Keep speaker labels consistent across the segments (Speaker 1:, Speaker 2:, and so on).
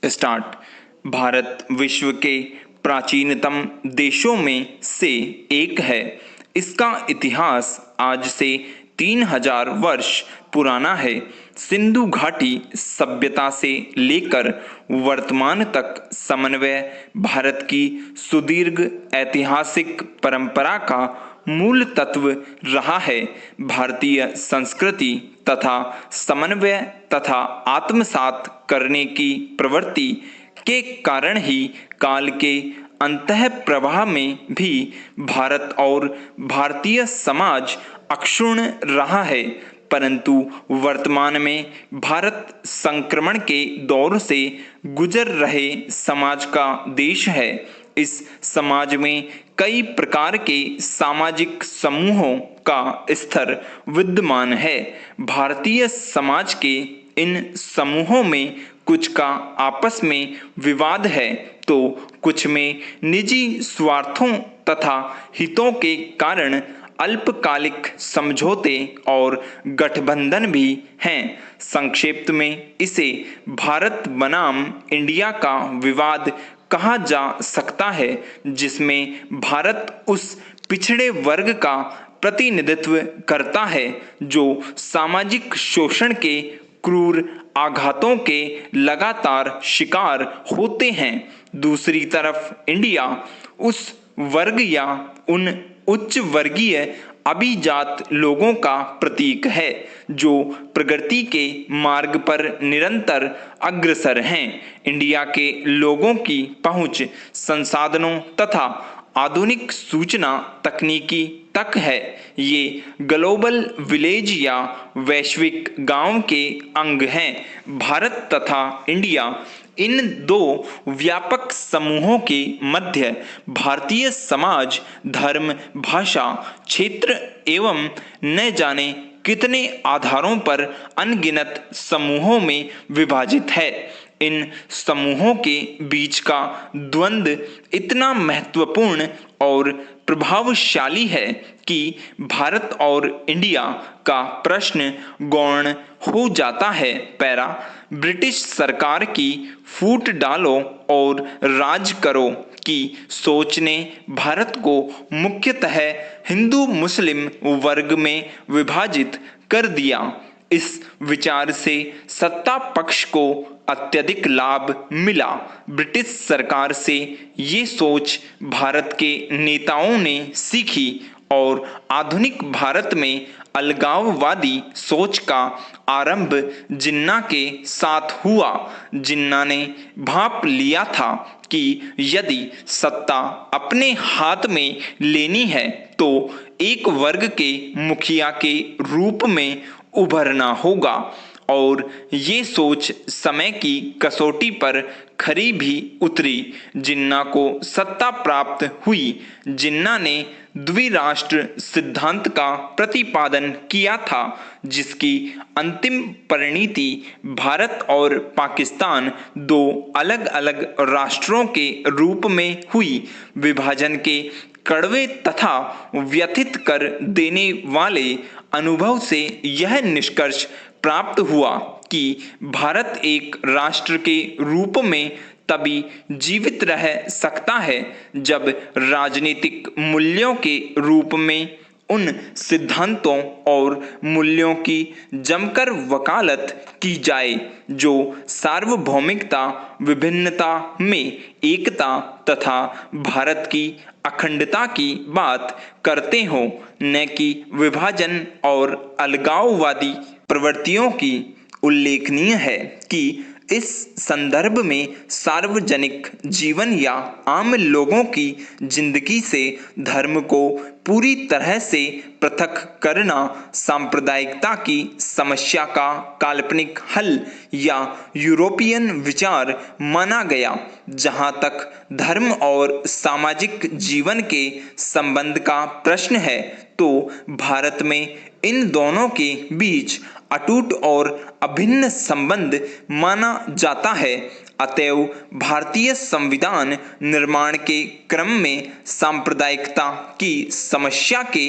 Speaker 1: Start. Bharat विश्व के प्राचीनतम देशों में से एक है। इसका इतिहास आज से 3000 वर्ष पुराना है। सिंधु घाटी सभ्यता से लेकर वर्तमान तक समन्वय भारत की सुदीर्घ ऐतिहासिक परंपरा का मूल तत्व रहा है। भारतीय संस्कृति तथा समन्वय तथा आत्मसात करने की प्रवृत्ति के कारण ही काल के अंतः प्रवाह में भी भारत और भारतीय समाज अक्षुण्ण रहा है, परंतु वर्तमान में भारत संक्रमण के दौर से गुजर रहे समाज का देश है। इस समाज में कई प्रकार के सामाजिक समूहों का स्तर विद्यमान है। भारतीय समाज के इन समूहों में कुछ का आपस में विवाद है तो कुछ में निजी स्वार्थों तथा हितों के कारण अल्पकालिक समझौते और गठबंधन भी हैं। संक्षेप में इसे भारत बनाम इंडिया का विवाद कहा जा सकता है, जिसमें भारत उस पिछड़े वर्ग का प्रतिनिधित्व करता है जो सामाजिक शोषण के क्रूर आघातों के लगातार शिकार होते हैं। दूसरी तरफ इंडिया उस वर्ग या उन उच्च वर्गीय अभिजात लोगों का प्रतीक है जो प्रगति के मार्ग पर निरंतर अग्रसर हैं। इंडिया के लोगों की पहुंच संसाधनों तथा आधुनिक सूचना तकनीकी तक है। ये ग्लोबल विलेज या वैश्विक गांव के अंग हैं। भारत तथा इंडिया इन दो व्यापक समूहों के मध्य भारतीय समाज धर्म, भाषा, क्षेत्र एवं न जाने कितने आधारों पर अनगिनत समूहों में विभाजित है। इन समूहों के बीच का द्वंद्व इतना महत्वपूर्ण और प्रभावशाली है कि भारत और इंडिया का प्रश्न गौण हो जाता है। पैरा ब्रिटिश सरकार की फूट डालो और राज करो की सोच ने भारत को मुख्यतः हिंदू मुस्लिम वर्ग में विभाजित कर दिया। इस विचार से सत्ता पक्ष को अत्यधिक लाभ मिला। ब्रिटिश सरकार से ये सोच भारत के नेताओं ने सीखी और आधुनिक भारत में अलगाववादी सोच का आरंभ जिन्ना के साथ हुआ। जिन्ना ने भांप लिया था कि यदि सत्ता अपने हाथ में लेनी है तो एक वर्ग के मुखिया के रूप में उभरना होगा, और ये सोच समय की कसौटी पर खरी भी उतरी। जिन्ना को सत्ता प्राप्त हुई। जिन्ना ने द्विराष्ट्र सिद्धांत का प्रतिपादन किया था, जिसकी अंतिम परिणति भारत और पाकिस्तान दो अलग अलग राष्ट्रों के रूप में हुई। विभाजन के कड़वे तथा व्यथित कर देने वाले अनुभव से यह निष्कर्ष प्राप्त हुआ कि भारत एक राष्ट्र के रूप में तभी जीवित रह सकता है जब राजनीतिक मूल्यों के रूप में उन सिद्धांतों और मूल्यों की जमकर वकालत की जाए जो सार्वभौमिकता, विभिन्नता में एकता तथा भारत की अखंडता की बात करते हों, न कि विभाजन और अलगाववादी प्रवृत्तियों की। उल्लेखनीय है कि इस संदर्भ में सार्वजनिक जीवन या आम लोगों की जिंदगी से धर्म को पूरी तरह से पृथक करना सांप्रदायिकता की समस्या का काल्पनिक हल या यूरोपियन विचार माना गया। जहाँ तक धर्म और सामाजिक जीवन के संबंध का प्रश्न है तो भारत में इन दोनों के बीच अटूट और अभिन्न संबंध माना जाता है। अतएव भारतीय संविधान निर्माण के क्रम में सांप्रदायिकता की समस्या के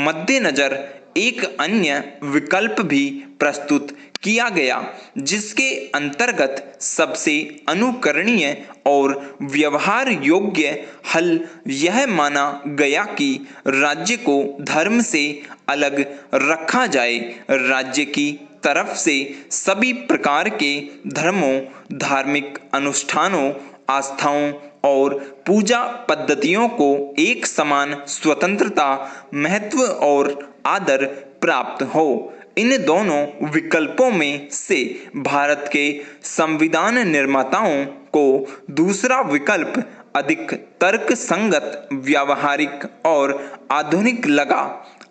Speaker 1: मद्देनजर एक अन्य विकल्प भी प्रस्तुत किया गया, जिसके अंतर्गत सबसे अनुकरणीय और व्यवहार योग्य हल यह माना गया कि राज्य को धर्म से अलग रखा जाए। राज्य की तरफ से सभी प्रकार के धर्मों, धार्मिक अनुष्ठानों, आस्थाओं और पूजा पद्धतियों को एक समान स्वतंत्रता, महत्व और आदर प्राप्त हो। इन दोनों विकल्पों में से भारत के संविधान निर्माताओं को दूसरा विकल्प अधिक तर्कसंगत, व्यावहारिक और आधुनिक लगा।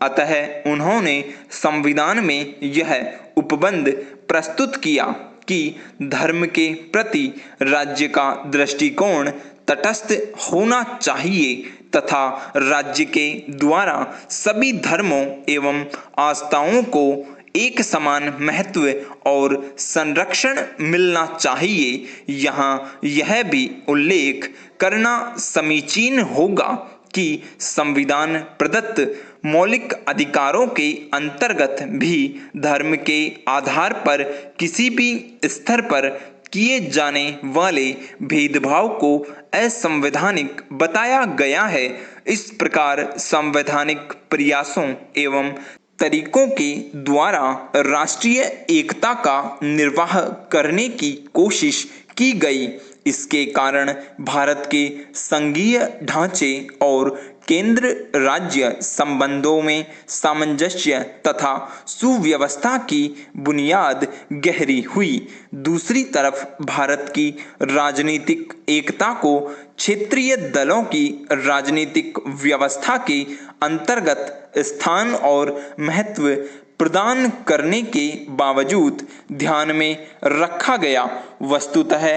Speaker 1: अतः उन्होंने संविधान में यह उपबंध प्रस्तुत किया कि धर्म के प्रति राज्य का दृष्टिकोण तटस्थ होना चाहिए तथा राज्य के द्वारा सभी धर्मों एवं आस्थाओं को एक समान महत्व और संरक्षण मिलना चाहिए। यहाँ यह भी उल्लेख करना समीचीन होगा कि संविधान प्रदत्त मौलिक अधिकारों के अंतर्गत भी धर्म के आधार पर किसी भी स्तर पर किए जाने वाले भेदभाव को असंवैधानिक बताया गया है। इस प्रकार संवैधानिक प्रयासों एवं तरीकों के द्वारा राष्ट्रीय एकता का निर्वाह करने की कोशिश की गई। इसके कारण भारत के संघीय ढांचे और केंद्र राज्य संबंधों में सामंजस्य तथा सुव्यवस्था की बुनियाद गहरी हुई। दूसरी तरफ भारत की राजनीतिक एकता को क्षेत्रीय दलों की राजनीतिक व्यवस्था के अंतर्गत स्थान और महत्व प्रदान करने के बावजूद ध्यान में रखा गया। वस्तुतः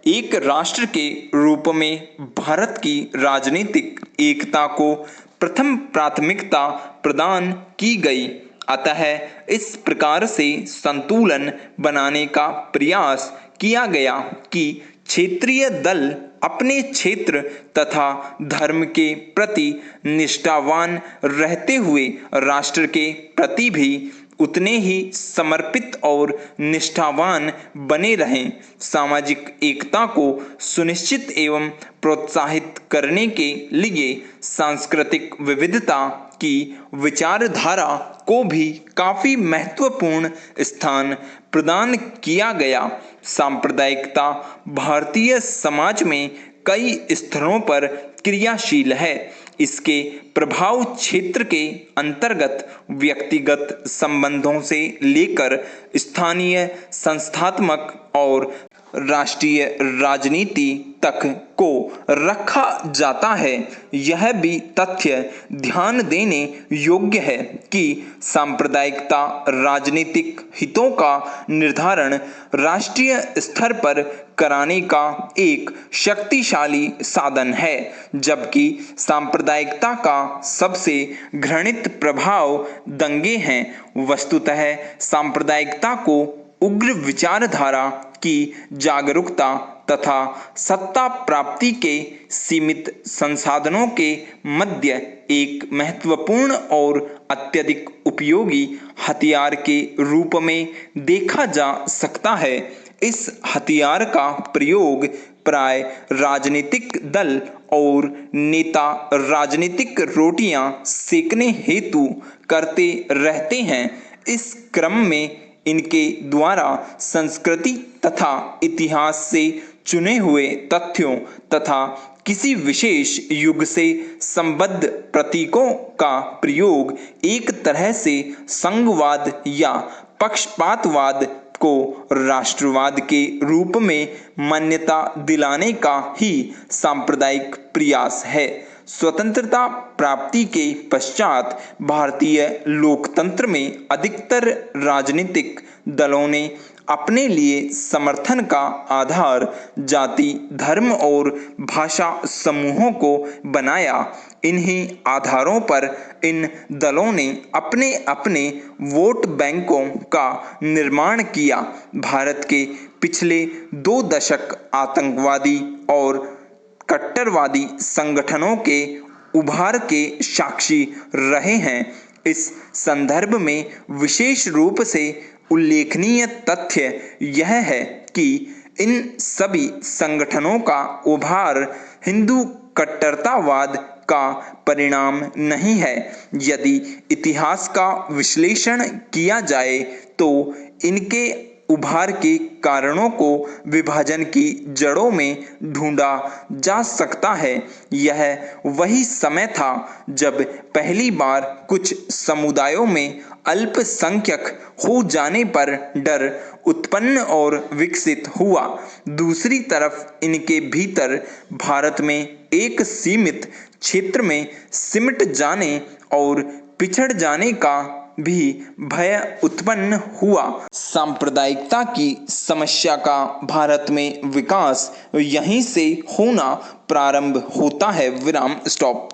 Speaker 1: एक राष्ट्र के रूप में भारत की राजनीतिक एकता को प्रथम प्राथमिकता प्रदान की गई। अतः इस प्रकार से संतुलन बनाने का प्रयास किया गया कि क्षेत्रीय दल अपने क्षेत्र तथा धर्म के प्रति निष्ठावान रहते हुए राष्ट्र के प्रति भी उतने ही समर्पित और निष्ठावान बने रहें। सामाजिक एकता को सुनिश्चित एवं प्रोत्साहित करने के लिए सांस्कृतिक विविधता की विचारधारा को भी काफी महत्वपूर्ण स्थान प्रदान किया गया। सांप्रदायिकता भारतीय समाज में कई स्तरों पर क्रियाशील है। इसके प्रभाव क्षेत्र के अंतर्गत व्यक्तिगत संबंधों से लेकर स्थानीय, संस्थात्मक और राष्ट्रीय राजनीति तक को रखा जाता है। यह भी तथ्य ध्यान देने योग्य है कि सांप्रदायिकता राजनीतिक हितों का निर्धारण राष्ट्रीय स्तर पर कराने का एक शक्तिशाली साधन है, जबकि सांप्रदायिकता का सबसे घृणित प्रभाव दंगे हैं। वस्तुतः सांप्रदायिकता को उग्र विचारधारा की जागरूकता तथा सत्ता प्राप्ति के सीमित संसाधनों के मध्य एक महत्वपूर्ण और अत्यधिक उपयोगी हथियार के रूप में देखा जा सकता है। इस हथियार का प्रयोग प्राय राजनीतिक दल और नेता राजनीतिक रोटियां सेकने हेतु करते रहते हैं। इस क्रम में इनके द्वारा संस्कृति तथा इतिहास से चुने हुए तथ्यों तथा किसी विशेष युग से संबद्ध प्रतीकों का प्रयोग एक तरह से संघवाद या पक्षपातवाद को राष्ट्रवाद के रूप में मान्यता दिलाने का ही सांप्रदायिक प्रयास है। स्वतंत्रता प्राप्ति के पश्चात भारतीय लोकतंत्र में अधिकतर राजनीतिक दलों ने अपने लिए समर्थन का आधार जाति, धर्म और भाषा समूहों को बनाया। इन्हीं आधारों पर इन दलों ने अपने अपने वोट बैंकों का निर्माण किया। भारत के पिछले 2 दशक आतंकवादी और कट्टरवादी संगठनों के उभार के साक्षी रहे हैं। इस संदर्भ में विशेष रूप से उल्लेखनीय तथ्य यह है कि इन सभी संगठनों का उभार हिंदू कट्टरतावाद का परिणाम नहीं है। यदि इतिहास का विश्लेषण किया जाए तो इनके उभार के कारणों को विभाजन की जड़ों में ढूंढा जा सकता है। यह वही समय था जब पहली बार कुछ समुदायों में अल्पसंख्यक हो जाने पर डर उत्पन्न और विकसित हुआ। दूसरी तरफ इनके भीतर भारत में एक सीमित क्षेत्र में सिमट जाने और पिछड़ जाने का भी भय उत्पन्न हुआ। सांप्रदायिकता की समस्या का भारत में विकास यहीं से होना प्रारंभ होता है। विराम स्टॉप।